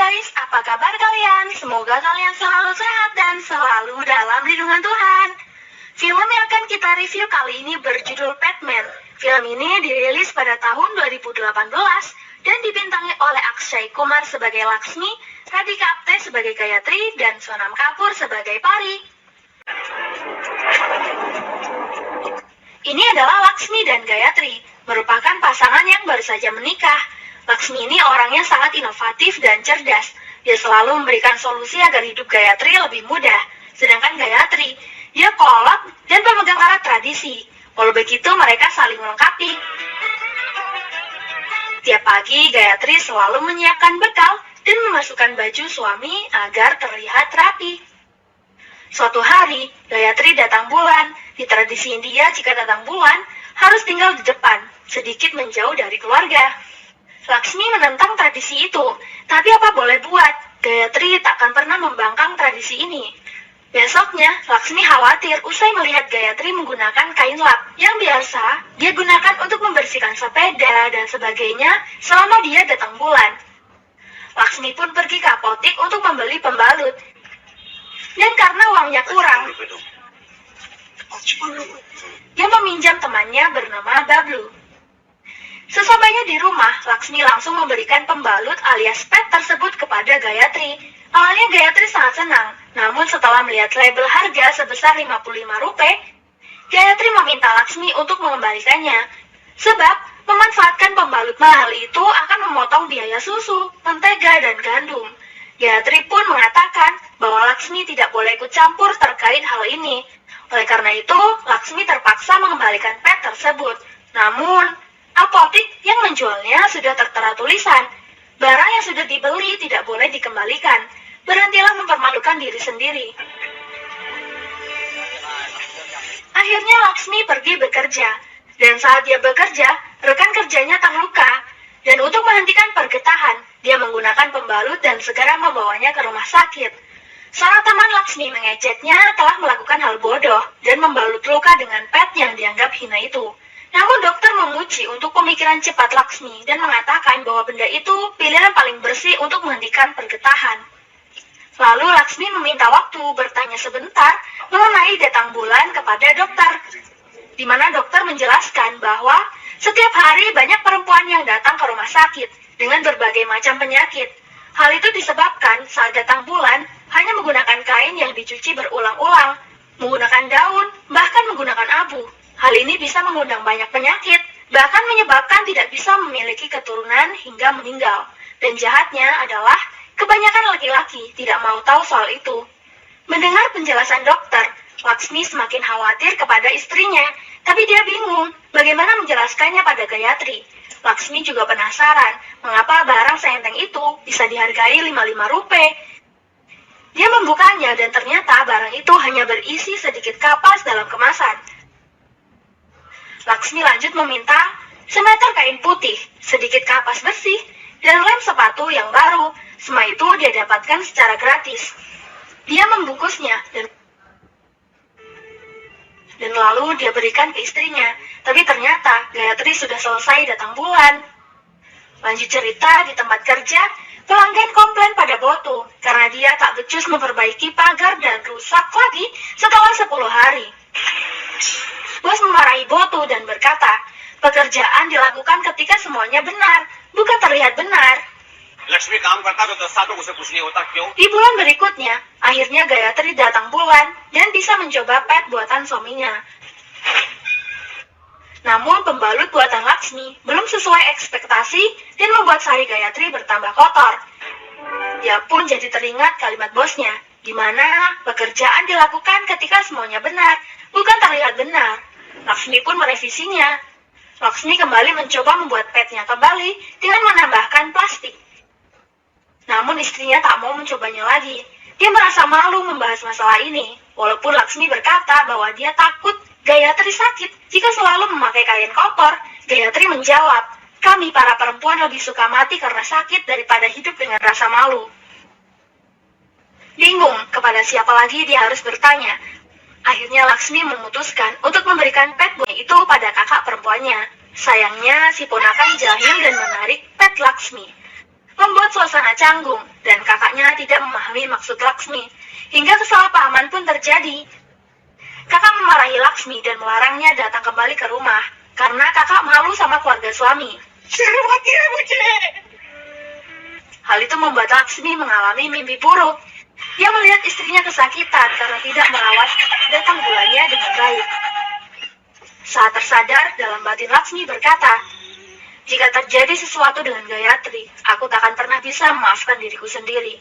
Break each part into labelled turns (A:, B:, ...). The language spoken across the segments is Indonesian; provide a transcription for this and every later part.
A: guys, apa kabar kalian? Semoga kalian selalu sehat dan selalu dalam lindungan Tuhan. Film yang akan kita review kali ini berjudul Batman. Film ini dirilis pada tahun 2018 dan dibintangi oleh Akshay Kumar sebagai Laksmi, Radhika Apte sebagai Gayatri, dan Sonam Kapoor sebagai Pari. Ini adalah Laksmi dan Gayatri, merupakan pasangan yang baru saja menikah. Laksmi ini orangnya sangat inovatif dan cerdas. Dia selalu memberikan solusi agar hidup Gayatri lebih mudah. Sedangkan Gayatri, dia kolot dan pemegang erat tradisi. Walau begitu, mereka saling melengkapi. Tiap pagi, Gayatri selalu menyiapkan bekal dan memasukkan baju suami agar terlihat rapi. Suatu hari, Gayatri datang bulan. Di tradisi India, jika datang bulan, harus tinggal di depan, sedikit menjauh dari keluarga. Laksmi menentang tradisi itu, tapi apa boleh buat, Gayatri takkan pernah membangkang tradisi ini. Besoknya, Laksmi khawatir usai melihat Gayatri menggunakan kain lap yang biasa dia gunakan untuk membersihkan sepeda dan sebagainya selama dia datang bulan. Laksmi pun pergi ke apotik untuk membeli pembalut. Dan karena uangnya kurang, dia meminjam temannya bernama Bablu. Sesampainya di rumah, Laksmi langsung memberikan pembalut alias pet tersebut kepada Gayatri. Awalnya Gayatri sangat senang, namun setelah melihat label harga sebesar Rp55, Gayatri meminta Laksmi untuk mengembalikannya. Sebab, memanfaatkan pembalut mahal itu akan memotong biaya susu, mentega, dan gandum. Gayatri pun mengatakan bahwa Laksmi tidak boleh ikut campur terkait hal ini. Oleh karena itu, Laksmi terpaksa mengembalikan pet tersebut. Namun, apotik yang menjualnya sudah tertera tulisan, barang yang sudah dibeli tidak boleh dikembalikan. Berhentilah mempermalukan diri sendiri. Akhirnya Laksmi pergi bekerja, dan saat dia bekerja, rekan kerjanya terluka. Dan untuk menghentikan pergetahan, dia menggunakan pembalut dan segera membawanya ke rumah sakit. Seorang teman Laksmi mengejeknya telah melakukan hal bodoh dan membalut luka dengan pet yang dianggap hina itu. Namun dokter memuji untuk pemikiran cepat Laksmi dan mengatakan bahwa benda itu pilihan paling bersih untuk menghentikan pergetahan. Lalu Laksmi meminta waktu bertanya sebentar mengenai datang bulan kepada dokter, di mana dokter menjelaskan bahwa setiap hari banyak perempuan yang datang ke rumah sakit dengan berbagai macam penyakit. Hal itu disebabkan saat datang bulan hanya menggunakan kain yang dicuci berulang-ulang, menggunakan daun, bahkan menggunakan abu. Hal ini bisa mengundang banyak penyakit, bahkan menyebabkan tidak bisa memiliki keturunan hingga meninggal. Dan jahatnya adalah, kebanyakan laki-laki tidak mau tahu soal itu. Mendengar penjelasan dokter, Laksmi semakin khawatir kepada istrinya, tapi dia bingung bagaimana menjelaskannya pada Gayatri. Laksmi juga penasaran mengapa barang seenteng itu bisa dihargai Rp55. Dia membukanya dan ternyata barang itu hanya berisi sedikit kapas dalam kemasan. Laksmi lanjut meminta semeter kain putih, sedikit kapas bersih, dan lem sepatu yang baru. Semua itu dia dapatkan secara gratis. Dia membungkusnya dan lalu dia berikan ke istrinya. Tapi ternyata Gayatri sudah selesai datang bulan. Lanjut cerita, di tempat kerja, pelanggan komplain pada Boto karena dia tak becus memperbaiki pagar dan rusak lagi setelah 10 hari. Bos memarahi Boto dan berkata, pekerjaan dilakukan ketika semuanya benar, bukan terlihat benar.
B: Lakshmi काम करता तो 10 साल उसे कुछ नहीं होता क्यों?
A: Di bulan berikutnya, akhirnya Gayatri datang bulan dan bisa mencoba pet buatan suaminya. Namun pembalut buatan Laksmi belum sesuai ekspektasi dan membuat sari Gayatri bertambah kotor. Dia pun jadi teringat kalimat bosnya, di mana pekerjaan dilakukan ketika semuanya benar, bukan terlihat benar. Laksmi pun merevisinya. Laksmi kembali mencoba membuat petnya kembali dengan menambahkan plastik. Namun istrinya tak mau mencobanya lagi. Dia merasa malu membahas masalah ini. Walaupun Laksmi berkata bahwa dia takut Gayatri sakit jika selalu memakai kain kotor, Gayatri menjawab, kami para perempuan lebih suka mati karena sakit daripada hidup dengan rasa malu. Bingung kepada siapa lagi dia harus bertanya. Akhirnya Laksmi memutuskan untuk memberikan pet boy itu pada kakak perempuannya. Sayangnya si ponakan jahil dan menarik pet Laksmi, membuat suasana canggung dan kakaknya tidak memahami maksud Laksmi, hingga kesalahpahaman pun terjadi. Kakak memarahi Laksmi dan melarangnya datang kembali ke rumah, karena kakak malu sama keluarga suami. Hal itu membuat Laksmi mengalami mimpi buruk. Dia melihat istrinya kesakitan karena tidak merawat datang bulannya dengan baik. Saat tersadar, dalam batin Laksmi berkata, "Jika terjadi sesuatu dengan Gayatri, aku tak akan pernah bisa memaafkan diriku sendiri."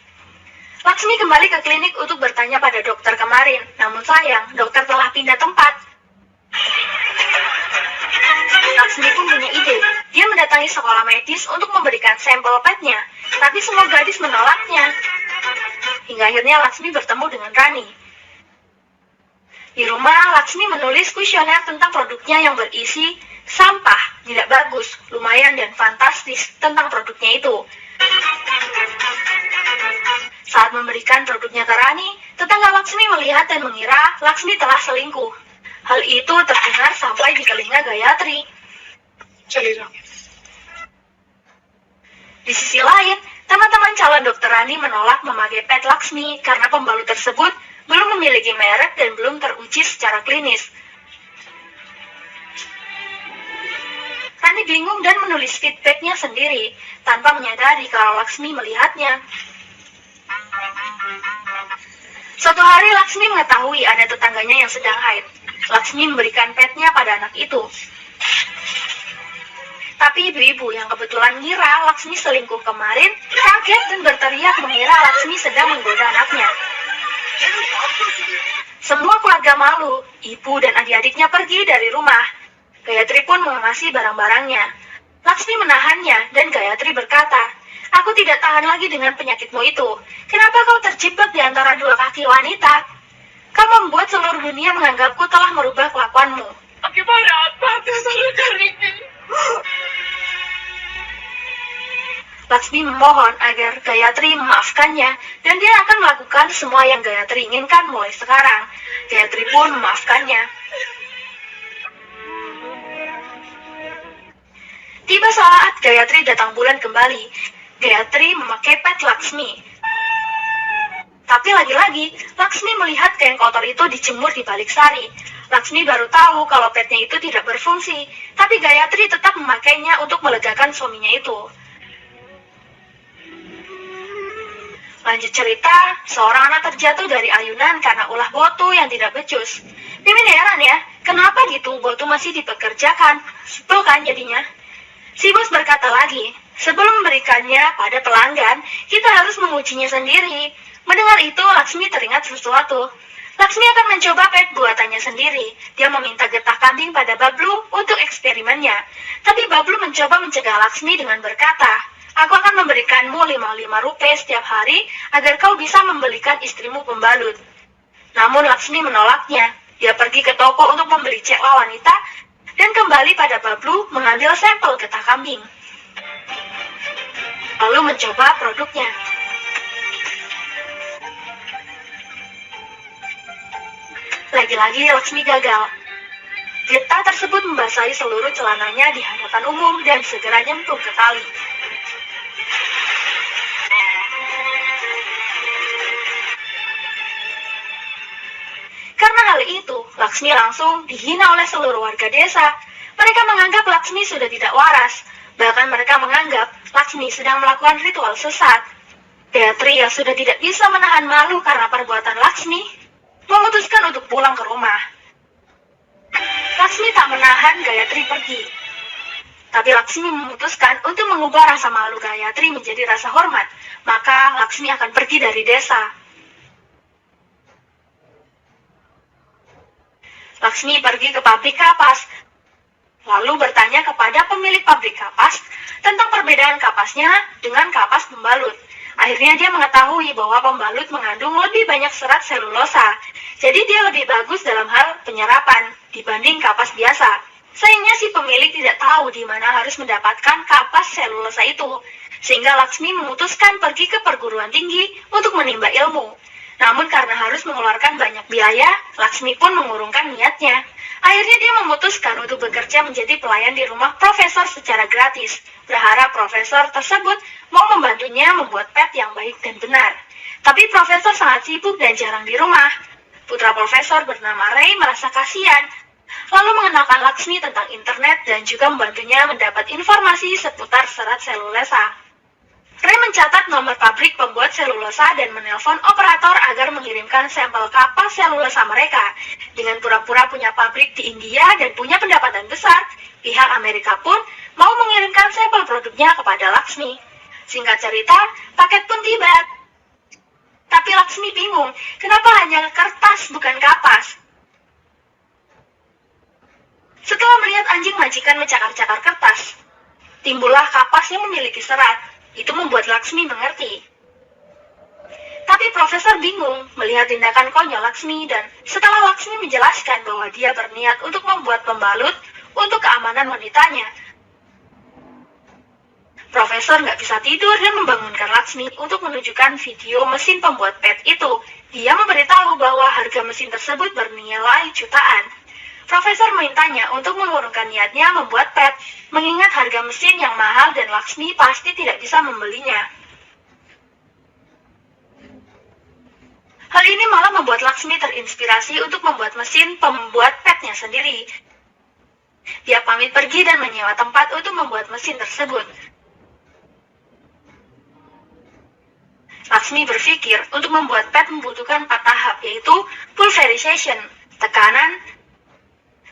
A: Laksmi kembali ke klinik untuk bertanya pada dokter kemarin, namun sayang, dokter telah pindah tempat. Laksmi pun punya ide. Dia mendatangi sekolah medis untuk memberikan sampel PET-nya, tapi semua gadis menolaknya. Hingga akhirnya Laksmi bertemu dengan Rani. Di rumah, Laksmi menulis kuesioner tentang produknya yang berisi sampah, tidak bagus, lumayan dan fantastis tentang produknya itu. Saat memberikan produknya ke Rani, tetangga Laksmi melihat dan mengira Laksmi telah selingkuh. Hal itu terdengar sampai di telinga Gayatri. Di sisi lain, teman-teman calon dokter Rani menolak memakai PET Laksmi karena pembalut tersebut belum memiliki merek dan belum teruji secara klinis. Rani bingung dan menulis feedbacknya sendiri, tanpa menyadari kalau Laksmi melihatnya. Suatu hari Laksmi mengetahui ada tetangganya yang sedang haid. Laksmi memberikan PET-nya pada anak itu. Tapi ibu-ibu yang kebetulan ngira Laksmi selingkuh kemarin, kaget dan berteriak mengira Laksmi sedang menggoda anaknya. Semua keluarga malu, ibu dan adik-adiknya pergi dari rumah. Gayatri pun mengemasi barang-barangnya. Laksmi menahannya dan Gayatri berkata, "Aku tidak tahan lagi dengan penyakitmu itu. Kenapa kau terjebak di antara dua kaki wanita? Kau membuat seluruh dunia menganggapku telah merubah kelakuanmu." Laksmi memohon agar Gayatri memaafkannya dan dia akan melakukan semua yang Gayatri inginkan mulai sekarang. Gayatri pun memaafkannya. Tiba saat Gayatri datang bulan kembali. Gayatri memakai PET Laksmi. Tapi lagi-lagi, Laksmi melihat kain kotor itu dijemur di balik sari. Laksmi baru tahu kalau PET-nya itu tidak berfungsi, tapi Gayatri tetap memakainya untuk melegakan suaminya itu. Lanjut cerita, seorang anak terjatuh dari ayunan karena ulah botu yang tidak becus. Mimin heran ya, kenapa gitu botu masih dipekerjakan? Sebel kan jadinya? Si bos berkata lagi, sebelum memberikannya pada pelanggan, kita harus mengujinya sendiri. Mendengar itu, Laksmi teringat sesuatu. Laksmi akan mencoba PET buatannya sendiri. Dia meminta getah kambing pada Bablu untuk eksperimennya. Tapi Bablu mencoba mencegah Laksmi dengan berkata, "Aku akan memberikanmu 55 rupiah setiap hari agar kau bisa membelikan istrimu pembalut." Namun Laksmi menolaknya. Dia pergi ke toko untuk membeli cekla wanita dan kembali pada Bablu mengambil sampel getah kambing. Lalu mencoba produknya. Lagi-lagi Laksmi gagal. Getah tersebut membasahi seluruh celananya di hadapan umum dan segera nyemplung ke tali. Karena hal itu, Laksmi langsung dihina oleh seluruh warga desa. Mereka menganggap Laksmi sudah tidak waras. Bahkan mereka menganggap Laksmi sedang melakukan ritual sesat. Gayatri yang sudah tidak bisa menahan malu karena perbuatan Laksmi, memutuskan untuk pulang ke rumah. Laksmi tak menahan Gayatri pergi. Tapi Laksmi memutuskan untuk mengubah rasa malu Gayatri menjadi rasa hormat. Maka Laksmi akan pergi dari desa. Laksmi pergi ke pabrik kapas, lalu bertanya kepada pemilik pabrik kapas tentang perbedaan kapasnya dengan kapas pembalut. Akhirnya dia mengetahui bahwa pembalut mengandung lebih banyak serat selulosa, jadi dia lebih bagus dalam hal penyerapan dibanding kapas biasa. Sayangnya si pemilik tidak tahu di mana harus mendapatkan kapas selulosa itu, sehingga Laksmi memutuskan pergi ke perguruan tinggi untuk menimba ilmu. Namun karena harus mengeluarkan banyak biaya, Laksmi pun mengurungkan niatnya. Akhirnya dia memutuskan untuk bekerja menjadi pelayan di rumah profesor secara gratis, berharap profesor tersebut mau membantunya membantunya membuat pet yang baik dan benar. Tapi profesor sangat sibuk dan jarang di rumah. Putra profesor bernama Ray merasa kasihan, lalu mengenalkan Laksmi tentang internet dan juga membantunya mendapat informasi seputar serat selulosa. Ray mencatat nomor pabrik pembuat selulosa dan menelpon operator agar mengirimkan sampel kapas selulosa mereka. Dengan pura-pura punya pabrik di India dan punya pendapatan besar, pihak Amerika pun mau mengirimkan sampel produknya kepada Laksmi. Singkat cerita, paket pun tiba. Tapi Laksmi bingung, kenapa hanya kertas bukan kapas? Setelah melihat anjing majikan mencakar-cakar kertas, timbullah kapas yang memiliki serat. Itu membuat Laksmi mengerti. Tapi profesor bingung melihat tindakan konyol Laksmi dan setelah Laksmi menjelaskan bahwa dia berniat untuk membuat pembalut untuk keamanan wanitanya. Profesor nggak bisa tidur dan membangunkan Laksmi untuk menunjukkan video mesin pembuat pet itu. Dia memberitahu bahwa harga mesin tersebut bernilai jutaan. Profesor memintanya untuk mengurungkan niatnya membuat pet, mengingat harga mesin yang mahal dan Laksmi pasti tidak bisa membelinya. Hal ini malah membuat Laksmi terinspirasi untuk membuat mesin pembuat petnya sendiri. Dia pamit pergi dan menyewa tempat untuk membuat mesin tersebut. Laksmi berpikir untuk membuat pet membutuhkan 4 tahap, yaitu pulverization, tekanan,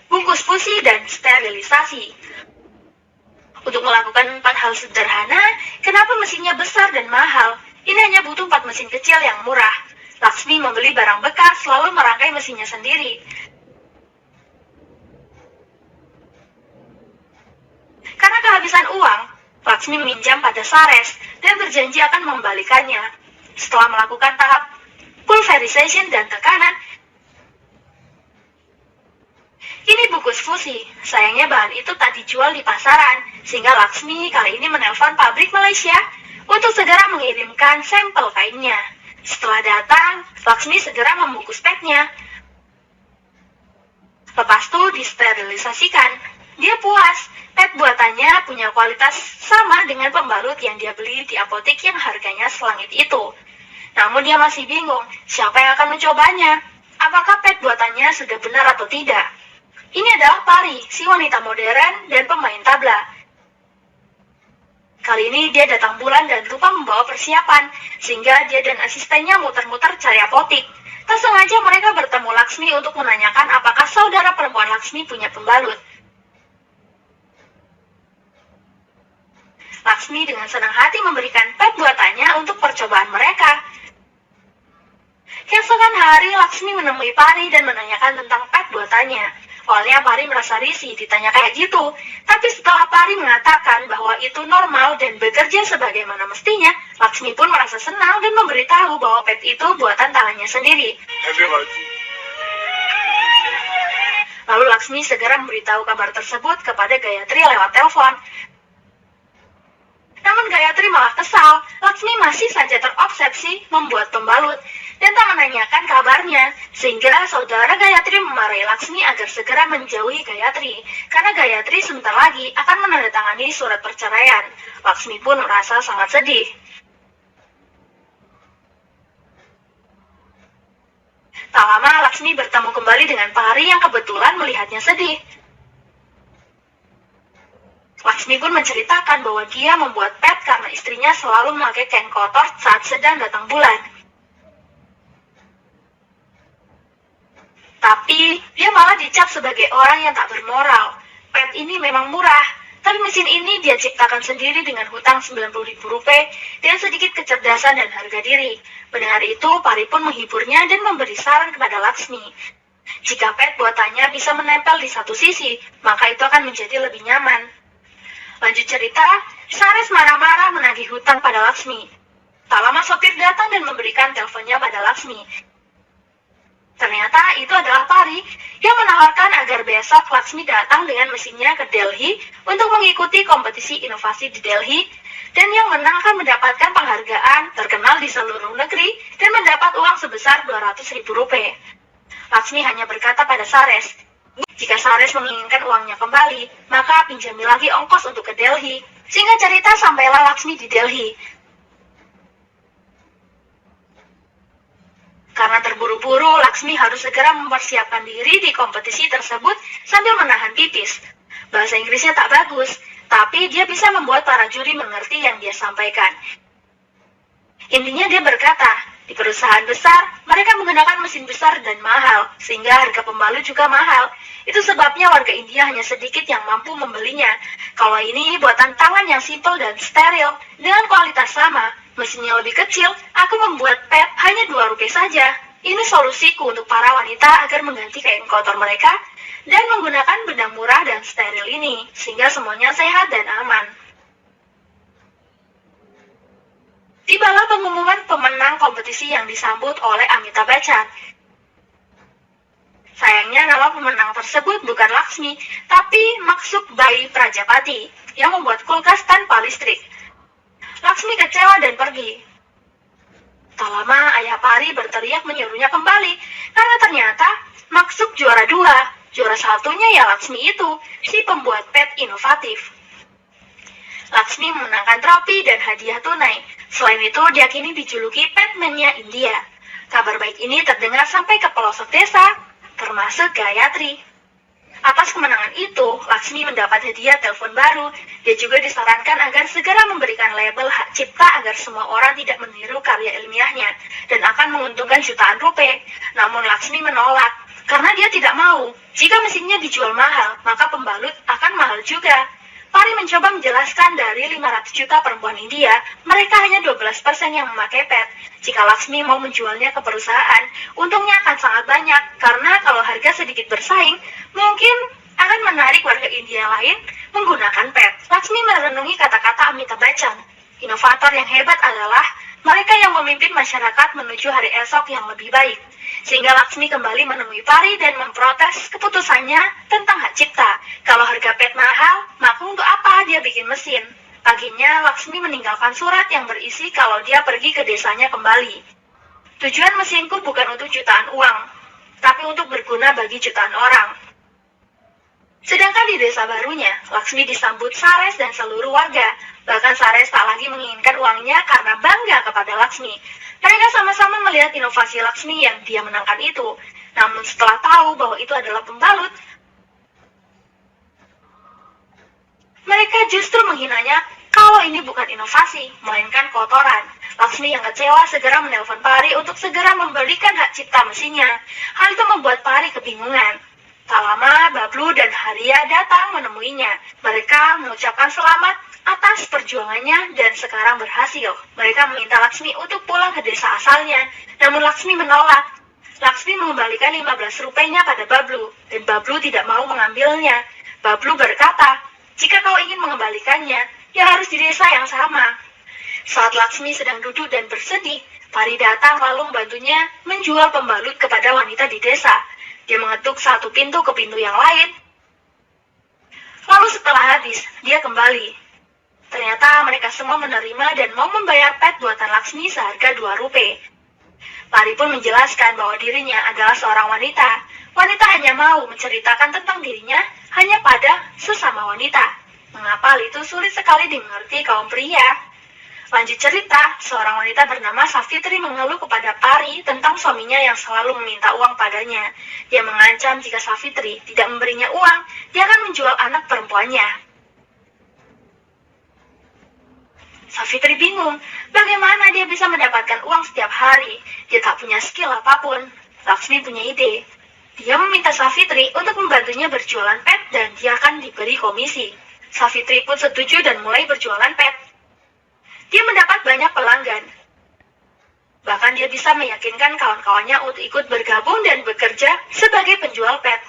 A: bungkus fusi, dan sterilisasi. Untuk melakukan 4 hal sederhana, kenapa mesinnya besar dan mahal? Ini hanya butuh 4 mesin kecil yang murah. Laksmi membeli barang bekas, lalu merangkai mesinnya sendiri. Karena kehabisan uang, Laksmi meminjam pada Sares dan berjanji akan mengembalikannya. Setelah melakukan tahap pulverization dan tekanan, ini bungkus fusi. Sayangnya bahan itu tak dijual di pasaran, sehingga Laksmi kali ini menelpon pabrik Malaysia untuk segera mengirimkan sampel kainnya. Setelah datang, Laksmi segera membungkus petnya. Lepas itu disterilisasikan. Dia puas, pet buatannya punya kualitas sama dengan pembalut yang dia beli di apotek yang harganya selangit itu. Namun dia masih bingung, siapa yang akan mencobanya? Apakah pet buatannya sudah benar atau tidak? Ini adalah Pari, si wanita modern dan pemain tabla. Kali ini dia datang bulan dan lupa membawa persiapan, sehingga dia dan asistennya muter-muter cari apotek. Tak sengaja mereka bertemu Laksmi untuk menanyakan apakah saudara perempuan Laksmi punya pembalut. Laksmi dengan senang hati memberikan pet buatannya untuk percobaan mereka. Keesokan hari, Laksmi menemui Pari dan menanyakan tentang pet buatannya. Awalnya Pari merasa risih ditanya kayak gitu, tapi setelah Pari mengatakan bahwa itu normal dan bekerja sebagaimana mestinya, Laksmi pun merasa senang dan memberitahu bahwa pet itu buatan tangannya sendiri. Lalu Laksmi segera memberitahu kabar tersebut kepada Gayatri lewat telepon. Namun Gayatri malah kesal, Laksmi masih saja terobsesi membuat pembalut dan tak menanyakan kabarnya, sehingga saudara Gayatri memarahi Laksmi agar segera menjauhi Gayatri, karena Gayatri sebentar lagi akan menandatangani surat perceraian. Laksmi pun merasa sangat sedih. Tak lama Laksmi bertemu kembali dengan Pari yang kebetulan melihatnya sedih. Laksmi pun menceritakan bahwa dia membuat pet karena istrinya selalu memakai kain kotor saat sedang datang bulan. Tapi dia malah dicap sebagai orang yang tak bermoral. Pet ini memang murah, tapi mesin ini dia ciptakan sendiri dengan hutang Rp90.000 dan sedikit kecerdasan dan harga diri. Mendengar itu, Pari pun menghiburnya dan memberi saran kepada Laksmi. Jika pet buatannya bisa menempel di satu sisi, maka itu akan menjadi lebih nyaman. Lanjut cerita, Sares marah-marah menagih hutang pada Laksmi. Tak lama sopir datang dan memberikan teleponnya pada Laksmi. Ternyata itu adalah Pari yang menawarkan agar besok Laksmi datang dengan mesinnya ke Delhi untuk mengikuti kompetisi inovasi di Delhi, dan yang menang akan mendapatkan penghargaan terkenal di seluruh negeri dan mendapat uang sebesar Rp200.000. Laksmi hanya berkata pada Sares, jika Sares menginginkan uangnya kembali, maka pinjami lagi ongkos untuk ke Delhi. Singkat cerita, sampailah Laksmi di Delhi. Laksmi harus segera mempersiapkan diri di kompetisi tersebut sambil menahan pipis. Bahasa Inggrisnya tak bagus, tapi dia bisa membuat para juri mengerti yang dia sampaikan. Intinya dia berkata, di perusahaan besar, mereka menggunakan mesin besar dan mahal, sehingga harga pembalut juga mahal. Itu sebabnya warga India hanya sedikit yang mampu membelinya. Kalau ini buatan tangan yang simpel dan steril, dengan kualitas sama, mesinnya lebih kecil, aku membuat pet hanya 2 rupiah saja. Ini solusiku untuk para wanita agar mengganti kain kotor mereka dan menggunakan benang murah dan steril ini, sehingga semuanya sehat dan aman. Tibalah pengumuman pemenang kompetisi yang disambut oleh Amitabh Bachchan. Sayangnya nama pemenang tersebut bukan Laksmi, tapi Maksuk Bayi Prajapati yang membuat kulkas tanpa listrik. Laksmi kecewa dan pergi. Tak lama ayah Pari berteriak menyuruhnya kembali, karena ternyata Maksuk juara 2, juara satunya ya Laksmi itu, si pembuat pet inovatif. Laksmi memenangkan trofi dan hadiah tunai. Selain itu, dia kini dijuluki Petman-nya India. Kabar baik ini terdengar sampai ke pelosok desa, termasuk Gayatri. Atas kemenangan itu, Laksmi mendapat hadiah telepon baru. Dia juga disarankan agar segera memberikan label hak cipta agar semua orang tidak meniru karya ilmiahnya dan akan menguntungkan jutaan rupiah. Namun Laksmi menolak karena dia tidak mau. Jika mesinnya dijual mahal, maka pembalut akan mahal juga. Pari mencoba menjelaskan dari 500 juta perempuan India, mereka hanya 12% yang memakai pet. Jika Laksmi mau menjualnya ke perusahaan, untungnya akan sangat banyak, karena kalau harga sedikit bersaing, mungkin akan menarik warga India lain menggunakan pet. Laksmi merenungi kata-kata Amitabh Bachchan. Inovator yang hebat adalah mereka yang memimpin masyarakat menuju hari esok yang lebih baik. Sehingga Laksmi kembali menemui Pari dan memprotes keputusannya tentang hak cipta. Kalau harga pet mahal, maka untuk apa dia bikin mesin? Paginya, Laksmi meninggalkan surat yang berisi kalau dia pergi ke desanya kembali. Tujuan mesinku bukan untuk jutaan uang, tapi untuk berguna bagi jutaan orang. Sedangkan di desa barunya, Laksmi disambut Sares dan seluruh warga. Bahkan Sares tak lagi menginginkan uangnya karena bangga kepada Laksmi. Mereka sama-sama melihat inovasi Laksmi yang dia menangkan itu. Namun setelah tahu bahwa itu adalah pembalut, mereka justru menghinanya kalau ini bukan inovasi, melainkan kotoran. Laksmi yang kecewa segera menelpon Pari untuk segera memberikan hak cipta mesinnya. Hal itu membuat Pari kebingungan. Tak lama, Bablu dan Haria datang menemuinya. Mereka mengucapkan selamat atas perjuangannya dan sekarang berhasil. Mereka meminta Laksmi untuk pulang ke desa asalnya, namun Laksmi menolak. Laksmi mengembalikan 15 rupiahnya pada Bablu, dan Bablu tidak mau mengambilnya. Bablu berkata, jika kau ingin mengembalikannya, ya harus di desa yang sama. Saat Laksmi sedang duduk dan bersedih, Pari datang lalu membantunya menjual pembalut kepada wanita di desa. Dia mengetuk satu pintu ke pintu yang lain. Lalu setelah habis, dia kembali. Ternyata mereka semua menerima dan mau membayar pet buatan Laksmi seharga 2 rupiah. Pari pun menjelaskan bahwa dirinya adalah seorang wanita. Wanita hanya mau menceritakan tentang dirinya hanya pada sesama wanita. Mengapa hal itu sulit sekali dimengerti kaum pria? Lanjut cerita, seorang wanita bernama Safitri mengeluh kepada Pari tentang suaminya yang selalu meminta uang padanya. Dia mengancam jika Safitri tidak memberinya uang, dia akan menjual anak perempuannya. Safitri bingung, bagaimana dia bisa mendapatkan uang setiap hari? Dia tak punya skill apapun. Laksmi punya ide. Dia meminta Safitri untuk membantunya berjualan pet dan dia akan diberi komisi. Safitri pun setuju dan mulai berjualan pet. Dia mendapat banyak pelanggan. Bahkan dia bisa meyakinkan kawan-kawannya untuk ikut bergabung dan bekerja sebagai penjual pet.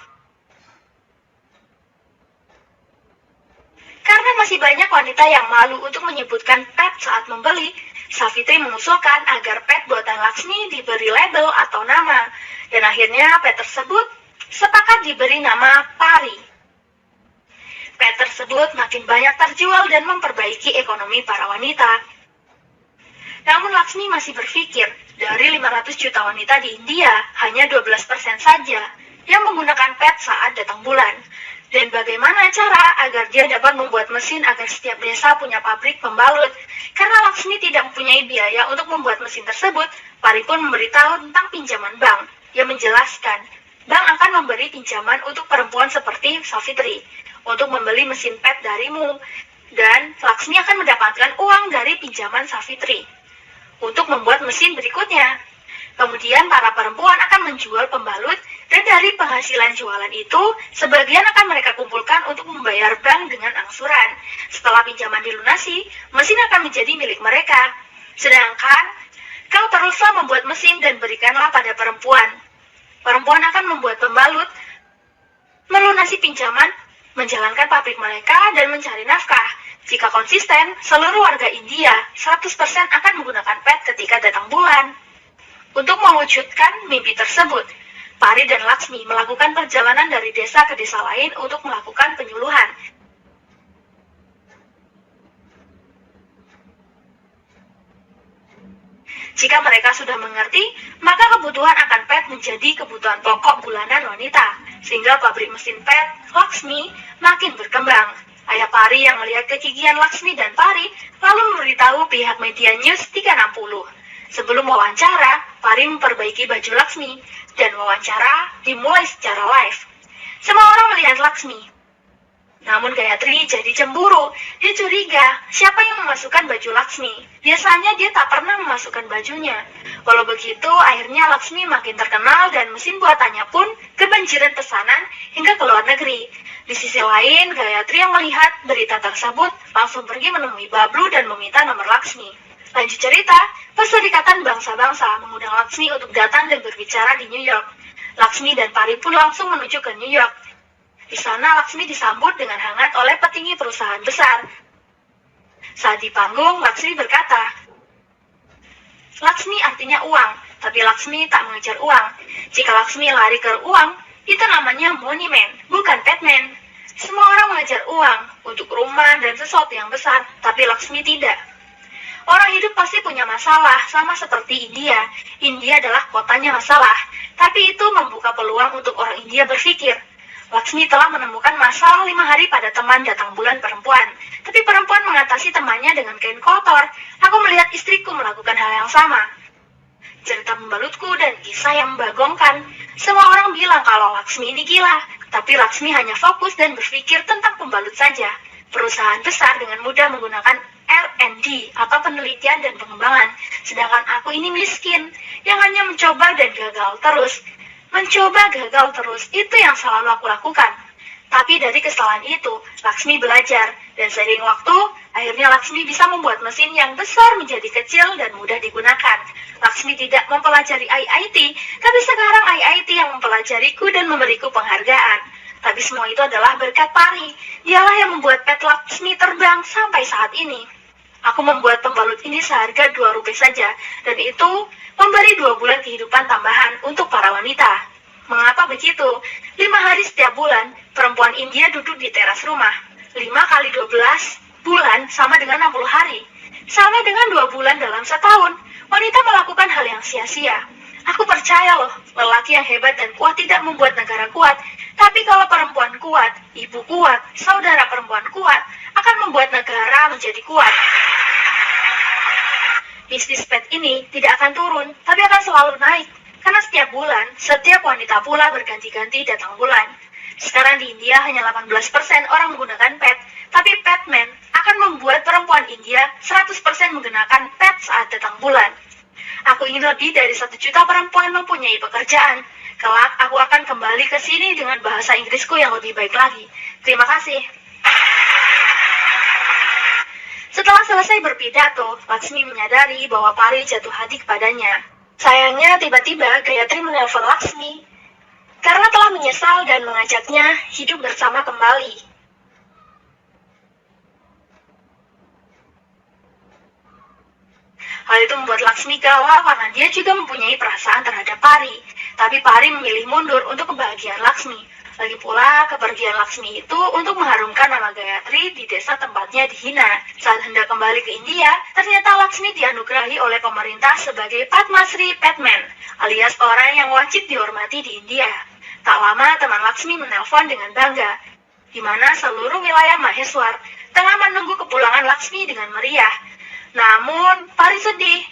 A: Karena masih banyak wanita yang malu untuk menyebutkan pet saat membeli, Safitri mengusulkan agar pet buatan Laksmi diberi label atau nama, dan akhirnya pet tersebut sepakat diberi nama Pari. Pet tersebut makin banyak terjual dan memperbaiki ekonomi para wanita. Namun Laksmi masih berpikir, dari 500 juta wanita di India, hanya 12% saja yang menggunakan pet saat datang bulan. Dan bagaimana cara agar dia dapat membuat mesin agar setiap desa punya pabrik pembalut? Karena Laksmi tidak mempunyai biaya untuk membuat mesin tersebut, Pari pun memberitahu tentang pinjaman bank. yang menjelaskan bank akan memberi pinjaman untuk perempuan seperti Savitri untuk membeli mesin pet darimu, dan Laksmi akan mendapatkan uang dari pinjaman Savitri untuk membuat mesin berikutnya. Kemudian para perempuan akan menjual pembalut, dan dari penghasilan jualan itu, sebagian akan mereka kumpulkan untuk membayar bank dengan angsuran. Setelah pinjaman dilunasi, mesin akan menjadi milik mereka. Sedangkan, kau teruslah membuat mesin dan berikanlah pada perempuan. Perempuan akan membuat pembalut, melunasi pinjaman, menjalankan pabrik mereka, dan mencari nafkah. Jika konsisten, seluruh warga India 100% akan menggunakan pet ketika datang bulan. Untuk mewujudkan mimpi tersebut, Pari dan Laksmi melakukan perjalanan dari desa ke desa lain untuk melakukan penyuluhan. Jika mereka sudah mengerti, maka kebutuhan akan pet menjadi kebutuhan pokok bulanan wanita, sehingga pabrik mesin pet Laksmi makin berkembang. Ayah Pari yang melihat kegigihan Laksmi dan Pari lalu memberitahu pihak media News 360. Sebelum wawancara, Pari memperbaiki baju Laksmi, dan wawancara dimulai secara live. Semua orang melihat Laksmi. Namun Gayatri jadi cemburu. Dia curiga siapa yang memasukkan baju Laksmi. Biasanya dia tak pernah memasukkan bajunya. Walau begitu, akhirnya Laksmi makin terkenal dan mesin buatannya pun kebanjiran pesanan hingga ke luar negeri. Di sisi lain, Gayatri yang melihat berita tersebut langsung pergi menemui Bablu dan meminta nomor Laksmi. Lanjut cerita, Perserikatan Bangsa-Bangsa mengundang Laksmi untuk datang dan berbicara di New York. Laksmi dan Pari pun langsung menuju ke New York. Di sana Laksmi disambut dengan hangat oleh petinggi perusahaan besar. Saat di panggung, Laksmi berkata, Laksmi artinya uang, tapi Laksmi tak mengejar uang. Jika Laksmi lari ke uang, itu namanya money man, bukan Batman. Semua orang mengejar uang untuk rumah dan sesuatu yang besar, tapi Laksmi tidak. Orang hidup pasti punya masalah, sama seperti India. India adalah kotanya masalah, tapi itu membuka peluang untuk orang India berpikir. Laksmi telah menemukan masalah 5 hari pada teman datang bulan perempuan. Tapi perempuan mengatasi temannya dengan kain kotor. Aku melihat istriku melakukan hal yang sama. Cerita pembalutku dan kisah yang membagongkan. Semua orang bilang kalau Laksmi ini gila. Tapi Laksmi hanya fokus dan berpikir tentang pembalut saja. Perusahaan besar dengan mudah menggunakan R&D atau penelitian dan pengembangan. Sedangkan aku ini miskin yang hanya mencoba dan gagal terus. Mencoba gagal terus, itu yang selalu aku lakukan. Tapi dari kesalahan itu, Laksmi belajar. Dan seiring waktu, akhirnya Laksmi bisa membuat mesin yang besar menjadi kecil dan mudah digunakan. Laksmi tidak mempelajari IIT, tapi sekarang IIT yang mempelajariku dan memberiku penghargaan. Tapi semua itu adalah berkat Pari. Dialah yang membuat pet Laksmi terbang sampai saat ini. Aku membuat pembalut ini seharga Rp2 saja, dan itu memberi 2 bulan kehidupan tambahan untuk para wanita. Mengapa begitu? 5 hari setiap bulan, perempuan India duduk di teras rumah. 5 kali 12 bulan sama dengan 60 hari. Sama dengan 2 bulan dalam setahun. Wanita melakukan hal yang sia-sia. Aku percaya loh, lelaki yang hebat dan kuat tidak membuat negara kuat. Tapi kalau perempuan kuat, ibu kuat, saudara perempuan kuat, akan membuat negara menjadi kuat. Bisnis pet ini tidak akan turun, tapi akan selalu naik. Karena setiap bulan, setiap wanita pula berganti-ganti datang bulan. Sekarang di India hanya 18% orang menggunakan pet, tapi Petman akan membuat perempuan India 100% menggunakan pet saat datang bulan. Aku ingin lebih dari 1 juta perempuan mempunyai pekerjaan. Kelak, aku akan kembali ke sini dengan bahasa Inggrisku yang lebih baik lagi. Terima kasih. Setelah selesai berpidato, Laksmi menyadari bahwa Pari jatuh hati kepadanya. Sayangnya, tiba-tiba Gayatri menelpon Laksmi karena telah menyesal dan mengajaknya hidup bersama kembali. Hal itu membuat Laksmi galau karena dia juga mempunyai perasaan terhadap Pari. Tapi Pari memilih mundur untuk kebahagiaan Laksmi. Lagi pula, kepergian Laksmi itu untuk mengharumkan nama Gayatri di desa tempatnya dihina. Saat hendak kembali ke India, ternyata Laksmi dianugerahi oleh pemerintah sebagai Padma Shri Petman, alias orang yang wajib dihormati di India. Tak lama, teman Laksmi menelpon dengan bangga, di mana seluruh wilayah Maheswar tengah menunggu kepulangan Laksmi dengan meriah. Namun, Pari sedih.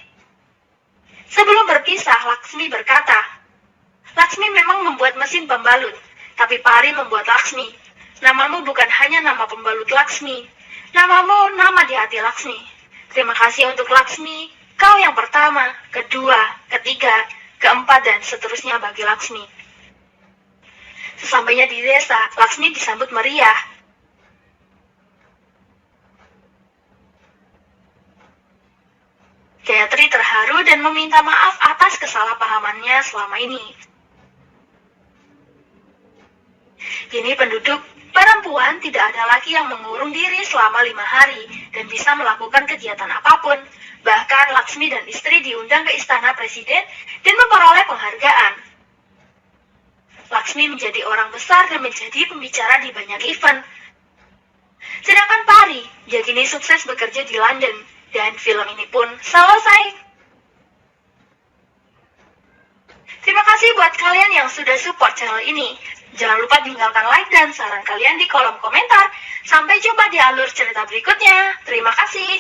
A: Sebelum berpisah, Laksmi berkata, membuat mesin pembalut, tapi Pari membuat Laksmi. Namamu bukan hanya nama pembalut Laksmi, namamu nama di hati Laksmi. Terima kasih untuk Laksmi, kau yang pertama, kedua, ketiga, keempat, dan seterusnya bagi Laksmi. Sesampainya di desa, Laksmi disambut meriah. Gayatri terharu dan meminta maaf atas kesalahpahamannya selama ini. Kini penduduk perempuan tidak ada lagi yang mengurung diri selama 5 hari dan bisa melakukan kegiatan apapun. Bahkan Laksmi dan istri diundang ke istana presiden dan memperoleh penghargaan. Laksmi menjadi orang besar dan menjadi pembicara di banyak event. Sedangkan Pari, dia kini sukses bekerja di London dan film ini pun selesai. Terima kasih buat kalian yang sudah support channel ini. Jangan lupa tinggalkan like dan saran kalian di kolom komentar. Sampai jumpa di alur cerita berikutnya. Terima kasih.